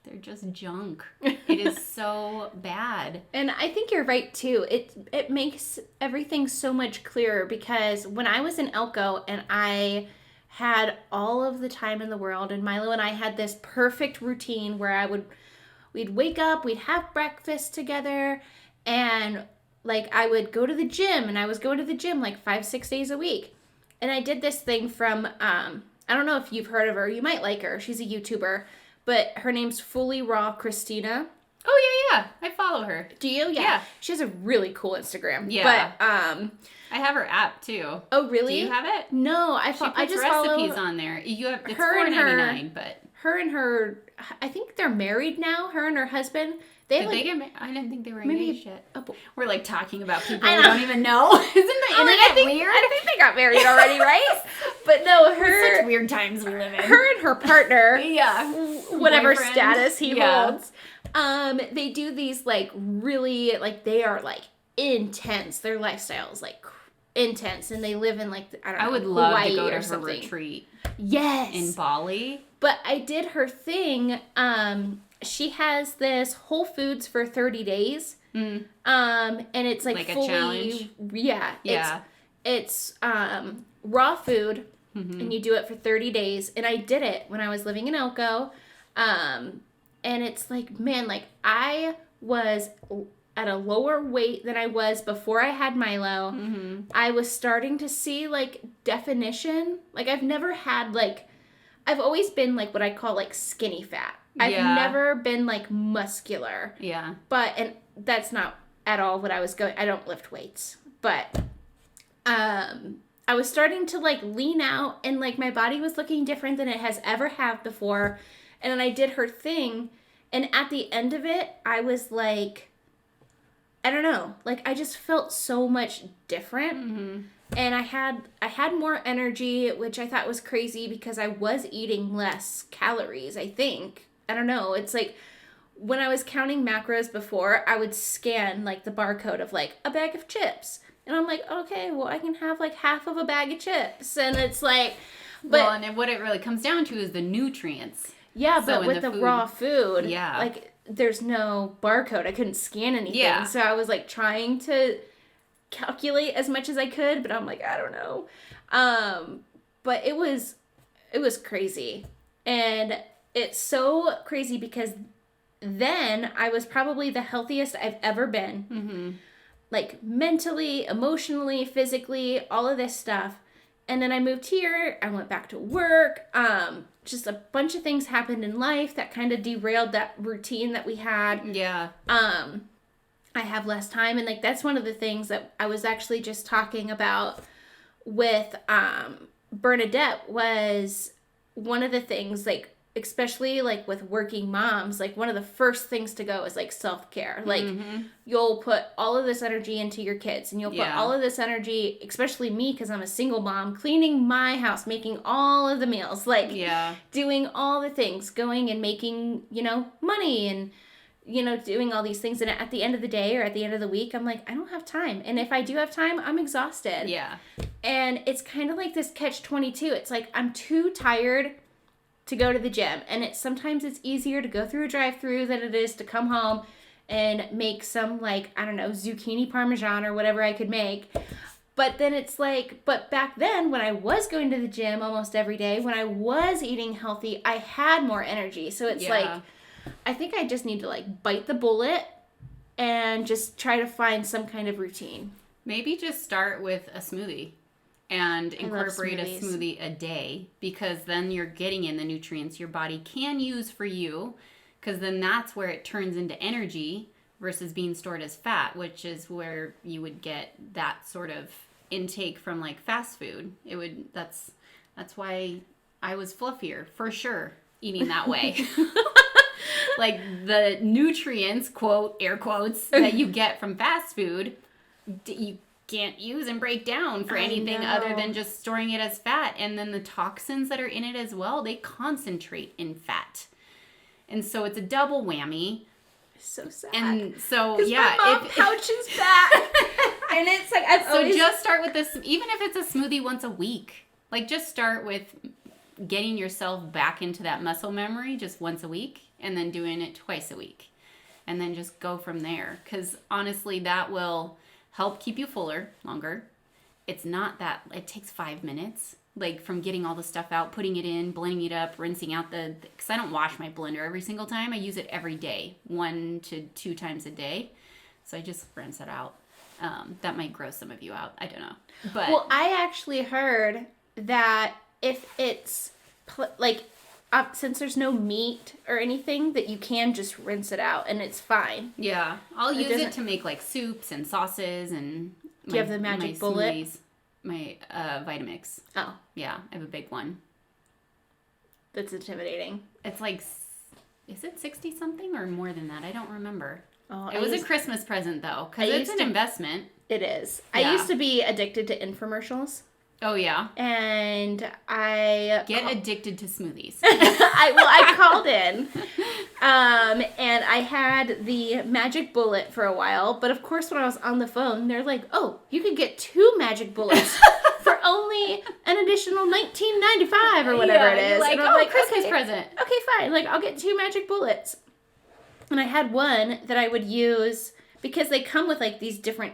they're just junk. It is so bad. And I think you're right too. It makes everything so much clearer because when I was in Elko and I had all of the time in the world and Milo and I had this perfect routine where we'd wake up, we'd have breakfast together, and like I would go to the gym, and I was going to the gym like 5-6 days a week. And I did this thing from I don't know if you've heard of her. You might like her. She's a YouTuber. But her name's Fully Raw Christina. Oh, yeah. I follow her. Do you? Yeah. She has a really cool Instagram. Yeah. But, I have her app, too. Oh, really? Do you have it? No. I just recipes on there. It's $4.99, but... Her and her... I think they're married now. Her and her husband. Did they get married? I didn't think they were engaged yet. Oh, we're, like, talking about people we don't even know. Isn't the internet weird? I think they got married already, right? But no, such weird times we live in. Her and her partner, whatever boyfriend. Status he holds, they do these like really like they are like intense. Their lifestyle is like intense, and they live in like I would love Hawaii to go to her something. retreat. Yes, in Bali. But I did her thing. She has this Whole Foods for 30 days. And it's like fully, a challenge. Yeah. It's raw food, and you do it for 30 days. And I did it when I was living in Elko. And it's like, man, like I was at a lower weight than I was before I had Milo. I was starting to see like definition. Like I've never had like, I've always been like what I call like skinny fat. I've never been like muscular. Yeah. And that's not at all what I was going. I don't lift weights, but I was starting to like lean out, and like my body was looking different than it has ever have before. And then I did her thing, and at the end of it, I was like, I don't know, like I just felt so much different. And I had more energy, which I thought was crazy because I was eating less calories, I think. I don't know. It's like when I was counting macros before, I would scan like the barcode of like a bag of chips. And I'm like, okay, well, I can have like half of a bag of chips. And it's like, but and what it really comes down to is the nutrients. Yeah, but with the raw food, yeah, like there's no barcode. I couldn't scan anything. Yeah. So I was like trying to calculate as much as I could, but I'm like, I don't know. But it was crazy. And it's so crazy because then I was probably the healthiest I've ever been. Like mentally, emotionally, physically, all of this stuff. And then I moved here. I went back to work. Just a bunch of things happened in life that kind of derailed that routine that we had. Yeah. I have less time, and like that's one of the things that I was actually just talking about with Bernadette was one of the things, like especially like with working moms, like one of the first things to go is like self-care. Like you'll put all of this energy into your kids, and you'll put all of this energy, especially me because I'm a single mom, cleaning my house, making all of the meals, like doing all the things, going and making, money and doing all these things. And at the end of the day or at the end of the week, I'm like, I don't have time. And if I do have time, I'm exhausted. Yeah. And it's kind of like this catch-22. It's like, I'm too tired to go to the gym. And sometimes it's easier to go through a drive-through than it is to come home and make some like, I don't know, zucchini parmesan or whatever I could make. But then it's like, but back then when I was going to the gym almost every day, when I was eating healthy, I had more energy. So it's like, I think I just need to like bite the bullet and just try to find some kind of routine. Maybe just start with a smoothie and incorporate a smoothie a day, because then you're getting in the nutrients your body can use for you, because then that's where it turns into energy versus being stored as fat, which is where you would get that sort of intake from like fast food. That's why I was fluffier for sure eating that way. like the nutrients, quote, air quotes, that you get from fast food, you can't use and break down for anything other than just storing it as fat. And then the toxins that are in it as well, they concentrate in fat. And so it's a double whammy. So sad. And so, yeah. My mom pouches back. And it's like, just start with this, even if it's a smoothie once a week. Like, just start with getting yourself back into that muscle memory just once a week, and then doing it twice a week. And then just go from there. Because honestly, that will help keep you fuller longer. It's not that, it takes 5 minutes, like from getting all the stuff out, putting it in, blending it up, rinsing out because I don't wash my blender every single time. I use it every day, 1 to 2 times a day. So I just rinse it out. That might gross some of you out. I don't know. But well, I actually heard that if it's since there's no meat or anything, that you can just rinse it out and it's fine. Yeah, I'll use it to make like soups and sauces and. Do you have the magic bullet? Smoothies, my Vitamix. Oh, yeah, I have a big one. That's intimidating. It's like, is it 60 something or more than that? I don't remember. Oh, it was a Christmas present though, because it's an investment. It is. Yeah. I used to be addicted to infomercials. Oh yeah. And I get addicted to smoothies. I called in, and I had the magic bullet for a while. But of course, when I was on the phone, they're like, "Oh, you could get 2 magic bullets for only an additional $19.95 or whatever it is." Like, and I'm like, Christmas okay, present. Okay, fine. Like, I'll get 2 magic bullets. And I had one that I would use because they come with like these different,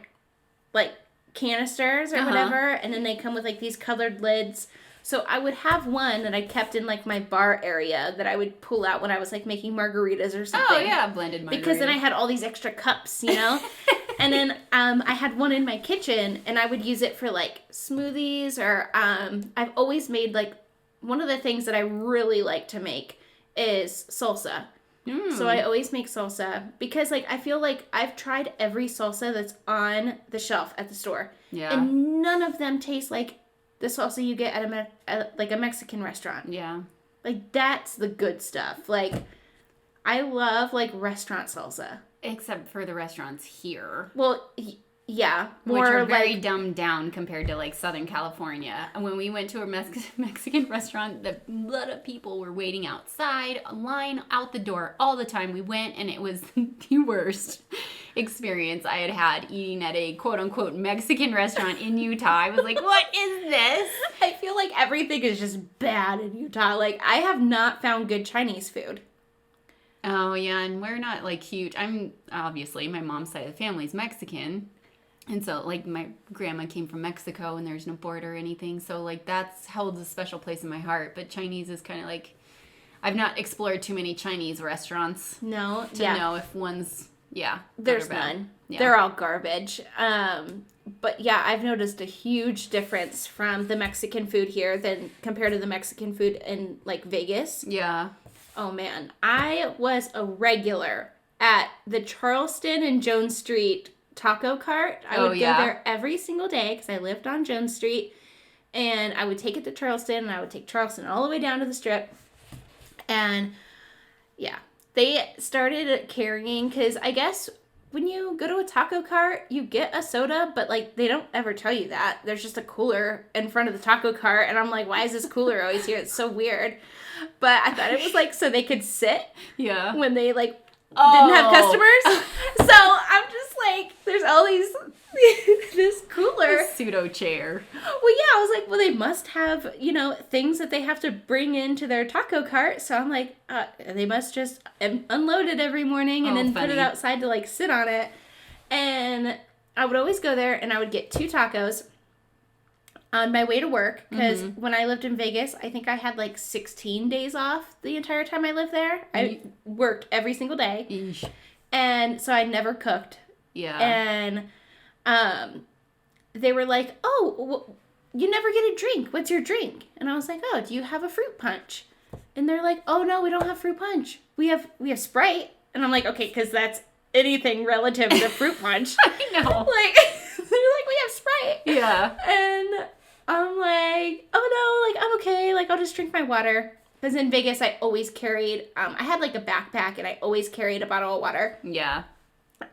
like, canisters or whatever, and then they come with like these colored lids. So I would have one that I kept in like my bar area that I would pull out when I was like making margaritas or something. Oh yeah, blended margaritas. Because then I had all these extra cups, you know. And then I had one in my kitchen, and I would use it for like smoothies or I've always made like one of the things that I really like to make is salsa. So I always make salsa because, like, I feel like I've tried every salsa that's on the shelf at the store. Yeah. And none of them taste like the salsa you get at a Mexican restaurant. Yeah. Like, that's the good stuff. Like, I love, like, restaurant salsa. Except for the restaurants here. Well, yeah. Which are very dumbed down compared to, like, Southern California. And when we went to a Mexican restaurant, a lot of people were waiting outside, a line out the door all the time. We went, and it was the worst experience I had eating at a quote-unquote Mexican restaurant in Utah. I was like, what is this? I feel like everything is just bad in Utah. Like, I have not found good Chinese food. Oh, yeah, and we're not, like, huge. Obviously, my mom's side of the family's Mexican. And so, like, my grandma came from Mexico, and there's no border or anything. So, like, that's held a special place in my heart. But Chinese is kind of like, I've not explored too many Chinese restaurants. No, to know if one's, there's none. Yeah. They're all garbage. But yeah, I've noticed a huge difference from the Mexican food here than compared to the Mexican food in, like, Vegas. Yeah. Oh, man. I was a regular at the Charleston and Jones Street taco cart. I would go there every single day because I lived on Jones Street, and I would take it to Charleston, and I would take Charleston all the way down to the Strip. And yeah, they started carrying, because I guess when you go to a taco cart, you get a soda, but like they don't ever tell you that. There's just a cooler in front of the taco cart, and I'm like, why is this cooler always here? It's so weird. But I thought it was like so they could sit when they like didn't have customers. So I'm just like, there's all this cooler. Pseudo chair. Well, yeah, I was like, well, they must have, things that they have to bring into their taco cart. So I'm like, they must just unload it every morning and then put it outside to like sit on it. And I would always go there and I would get 2 tacos on my way to work, because when I lived in Vegas, I think I had like 16 days off the entire time I lived there. I worked every single day. Eesh. And so I never cooked. Yeah. And they were like, oh, you never get a drink. What's your drink? And I was like, oh, do you have a fruit punch? And they're like, oh, no, we don't have fruit punch. We have Sprite. And I'm like, okay, because that's anything relative to fruit punch. I know. Like, they're like, we have Sprite. Yeah. And I'm like, oh, no, like, I'm okay. Like, I'll just drink my water. Because in Vegas, I always carried, I had like a backpack and I always carried a bottle of water. Yeah.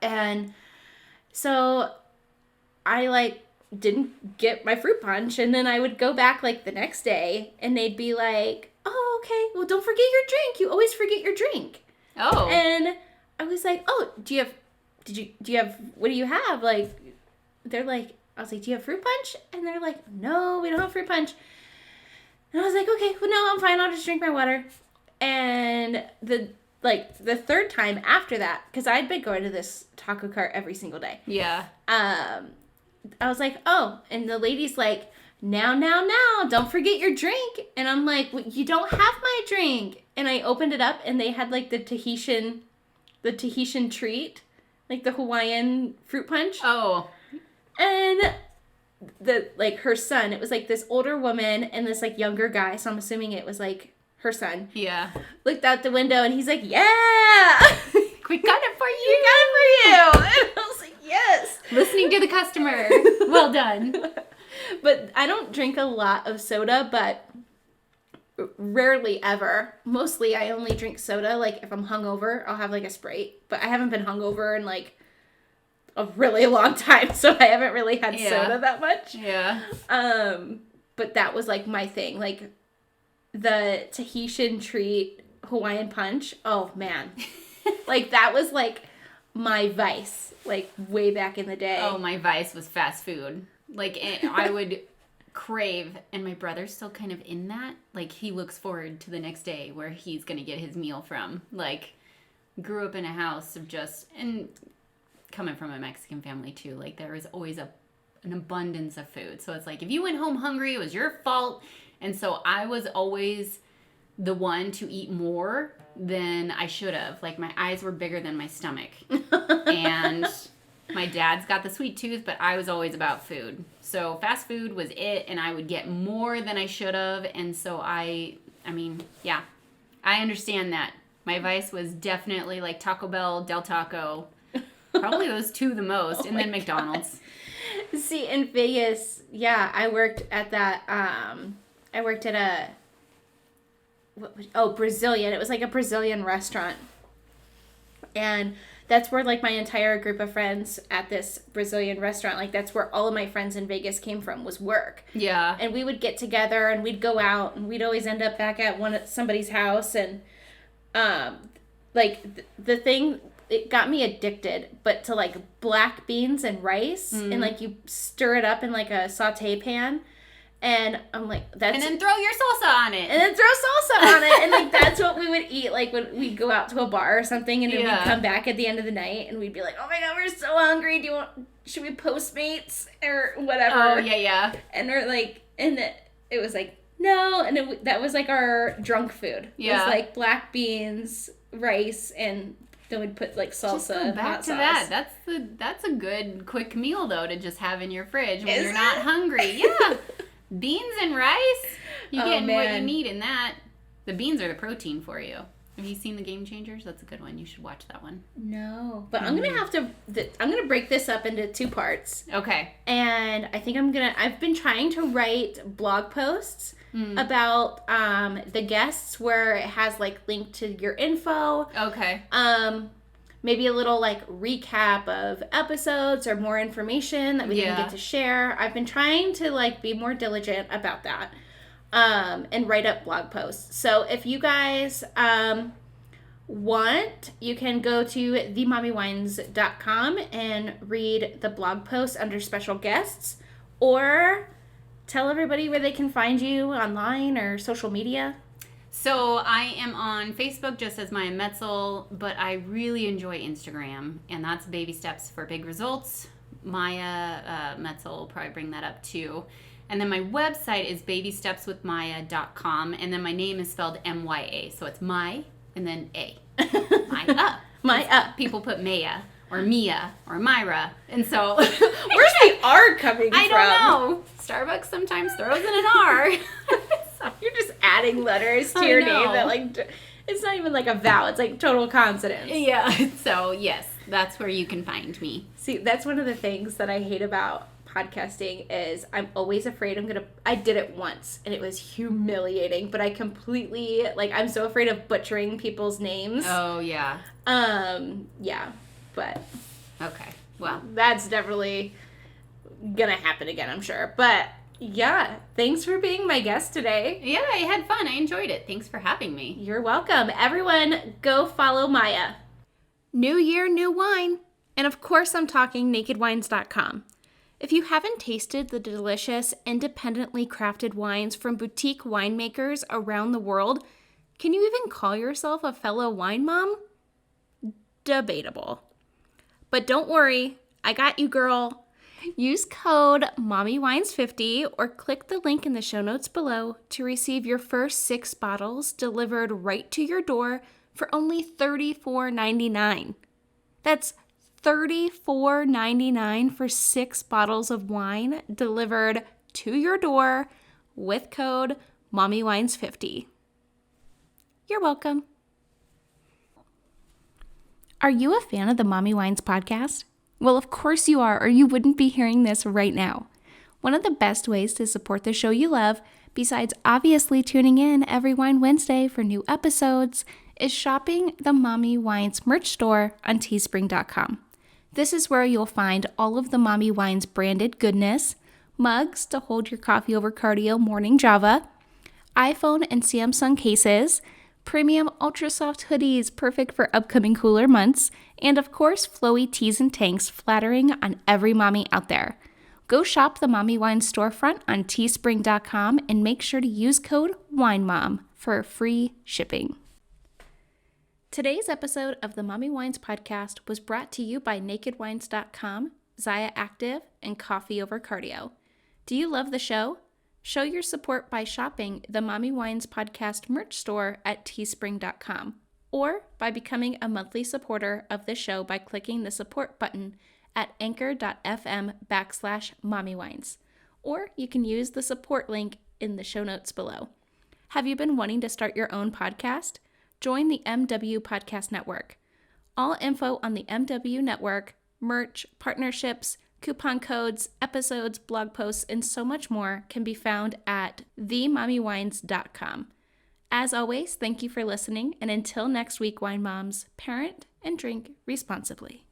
And so I like didn't get my fruit punch. And then I would go back like the next day and they'd be like, oh, okay, well, don't forget your drink. You always forget your drink. Oh. And I was like, oh, do you have, what do you have? Like, they're like, I was like, do you have fruit punch? And they're like, no, we don't have fruit punch. And I was like, okay, well, no, I'm fine. I'll just drink my water. And the third time after that, because I'd been going to this taco cart every single day. Yeah. I was like, oh, and the lady's like, now, don't forget your drink. And I'm like, well, you don't have my drink. And I opened it up and they had like the Tahitian treat, like the Hawaiian fruit punch. Oh. And her son, it was like this older woman and this like younger guy, so I'm assuming it was like her son. Yeah. Looked out the window and he's like, yeah! We got it for you! We got it for you! And I was like, yes! Listening to the customer. Well done. But I don't drink a lot of soda, but rarely ever. Mostly I only drink soda, like if I'm hungover, I'll have like a Sprite. But I haven't been hungover in like a really long time, so I haven't really had soda that much. Yeah. But that was like my thing. Like the Tahitian treat Hawaiian punch. Oh man. Like that was like my vice, like way back in the day. Oh, my vice was fast food. Like I would crave, and my brother's still kind of in that. Like he looks forward to the next day where he's gonna get his meal from. Like grew up in a house of just, and coming from a Mexican family too, like there was always an abundance of food. So it's like if you went home hungry, it was your fault. And so I was always the one to eat more than I should have. Like my eyes were bigger than my stomach. And my dad's got the sweet tooth, but I was always about food. So fast food was it, and I would get more than I should have. And so I understand that. My vice was definitely like Taco Bell, Del Taco, probably those two the most, and then McDonald's. God. See, in Vegas, yeah, I worked at that, I worked at Brazilian. It was like a Brazilian restaurant. And that's where like my entire group of friends at this Brazilian restaurant, like that's where all of my friends in Vegas came from, was work. Yeah. And we would get together and we'd go out and we'd always end up back at somebody's house. And the thing, it got me addicted, but to like black beans and rice, and like you stir it up in like a saute pan, and I'm like, that's, and then throw your salsa on it, and then throw salsa on it, and like that's what we would eat like when we'd go out to a bar or something, and then we'd come back at the end of the night and we'd be like, oh my god, we're so hungry, should we Postmates or whatever? Oh yeah. And we're like, and it was like, no, and that was like our drunk food. Yeah. It was like black beans, rice, and then we'd put like salsa. Just go back to that. That's a good quick meal though to just have in your fridge when you're not hungry. Yeah. Beans and rice. You get what you need in that. The beans are the protein for you. Have you seen The Game Changers? That's a good one. You should watch that one. No, but I'm gonna break this up into 2 parts. Okay. And I think I've been trying to write blog posts about the guests where it has like linked to your info. Okay. Maybe a little like recap of episodes or more information that we didn't get to share. I've been trying to like be more diligent about that. And write up blog posts. So if you guys want, you can go to themommywines.com and read the blog post under special guests, or tell everybody where they can find you online or social media. So I am on Facebook just as Maya Metzel, but I really enjoy Instagram, and that's Baby Steps for Big Results. Maya Metzel will probably bring that up too. And then my website is babystepswithmaya.com, and then my name is spelled M-Y-A, so it's my and then A. Maya. Maya. People put Maya or Mia or Myra, and so where's the R coming from? I don't know. Starbucks sometimes throws in an R. So you're just adding letters to your name that like it's not even like a vowel; it's like total consonants. Yeah. So yes, that's where you can find me. See, that's one of the things that I hate about podcasting is I'm always afraid I did it once and it was humiliating, but I completely, I'm so afraid of butchering people's names. Oh, yeah. Yeah, but. Okay, well. That's definitely gonna happen again, I'm sure. But yeah, thanks for being my guest today. Yeah, I had fun. I enjoyed it. Thanks for having me. You're welcome. Everyone, go follow Maya. New year, new wine. And of course, I'm talking nakedwines.com. If you haven't tasted the delicious, independently crafted wines from boutique winemakers around the world, can you even call yourself a fellow wine mom? Debatable. But don't worry, I got you, girl. Use code MOMMYWINES50 or click the link in the show notes below to receive your first 6 bottles delivered right to your door for only $34.99. That's $34.99 for 6 bottles of wine delivered to your door with code MOMMYWINES50. You're welcome. Are you a fan of the Mommy Wines podcast? Well, of course you are, or you wouldn't be hearing this right now. One of the best ways to support the show you love, besides obviously tuning in every Wine Wednesday for new episodes, is shopping the Mommy Wines merch store on teespring.com. This is where you'll find all of the Mommy Wines branded goodness, mugs to hold your coffee over cardio morning Java, iPhone and Samsung cases, premium ultra soft hoodies perfect for upcoming cooler months, and of course, flowy tees and tanks flattering on every mommy out there. Go shop the Mommy Wines storefront on teespring.com and make sure to use code WINEMOM for free shipping. Today's episode of the Mommy Wines podcast was brought to you by nakedwines.com, Zaya Active, and Coffee Over Cardio. Do you love the show? Show your support by shopping the Mommy Wines podcast merch store at teespring.com or by becoming a monthly supporter of the show by clicking the support button at anchor.fm/mommywines. Or you can use the support link in the show notes below. Have you been wanting to start your own podcast? Join the MW Podcast Network. All info on the MW Network, merch, partnerships, coupon codes, episodes, blog posts, and so much more can be found at themommywines.com. As always, thank you for listening, and until next week, wine moms, parent and drink responsibly.